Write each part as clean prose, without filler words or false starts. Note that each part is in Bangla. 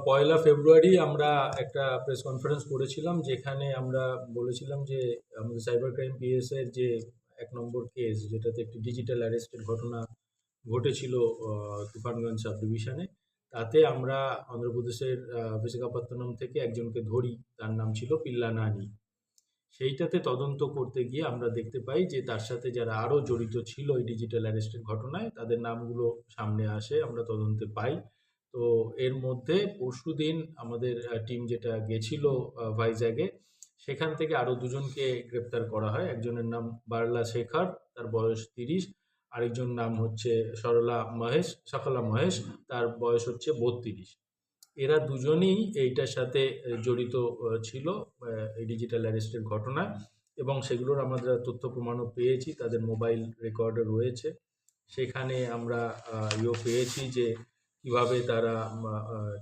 পয়লা ফেব্রুয়ারি আমরা একটা প্রেস কনফারেন্স করেছিলাম, যেখানে আমরা বলেছিলাম যে আমাদের সাইবার ক্রাইম পিএস এর যে ১ নম্বর কেস, যেটাতে একটি ডিজিটাল অ্যারেস্টের ঘটনা ঘটেছিল তুফানগঞ্জ সাব ডিভিশনে। তাতে আমরা অন্ধ্রপ্রদেশের বিশাখাপত্তনম থেকে একজনকে ধরি, তার নাম ছিল পিল্লা নানি। সেইটাতে তদন্ত করতে গিয়ে আমরা দেখতে পাই যে তার সাথে যারা আরও জড়িত ছিল এই ডিজিটাল অ্যারেস্টের ঘটনায়, তাদের নামগুলো সামনে আসে, আমরা তদন্তে পাই। তো এর মধ্যে পরশুদিন আমাদের টিম যেটা গেছিল ভাইজ্যাগে, সেখান থেকে আরও দুজনকে গ্রেপ্তার করা হয়। একজনের নাম বারলা শেখর, তার বয়স ৩০। আরেকজন নাম হচ্ছে সকলা মহেশ, তার বয়স হচ্ছে ৩২। এরা দুজনেই এইটার সাথে জড়িত ছিল, এই ডিজিটাল অ্যারেস্টের ঘটনায়। এবং সেগুলোর আমরা তথ্য প্রমাণও পেয়েছি, তাদের মোবাইল রেকর্ডে রয়েছে। সেখানে আমরা পেয়েছি যে কিভাবে তারা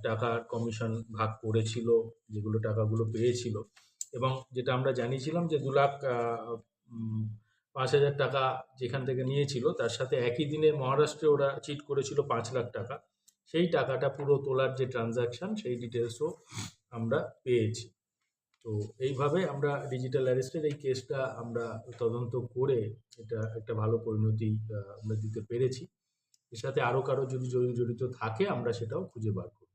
টাকার কমিশন ভাগ করেছিল, যেগুলো টাকাগুলো পেয়েছিল। এবং যেটা আমরা জানিয়েছিলাম যে ২,৫,০০০ টাকা যেখান থেকে নিয়েছিল, তার সাথে একই দিনে মহারাষ্ট্রে ওরা চিট করেছিল ৫,০০,০০০ টাকা। সেই টাকাটা পুরো তোলার যে ট্রানজাকশন, সেই ডিটেলসও আমরা পেয়েছি। তো এইভাবে আমরা ডিজিটাল অ্যারেস্টের এই কেসটা আমরা তদন্ত করে এটা একটা ভালো পরিণতি আমরা দিতে পেরেছি। এর সাথে আরও কারো যদি জড়িত থাকে, আমরা সেটাও খুঁজে বার করব।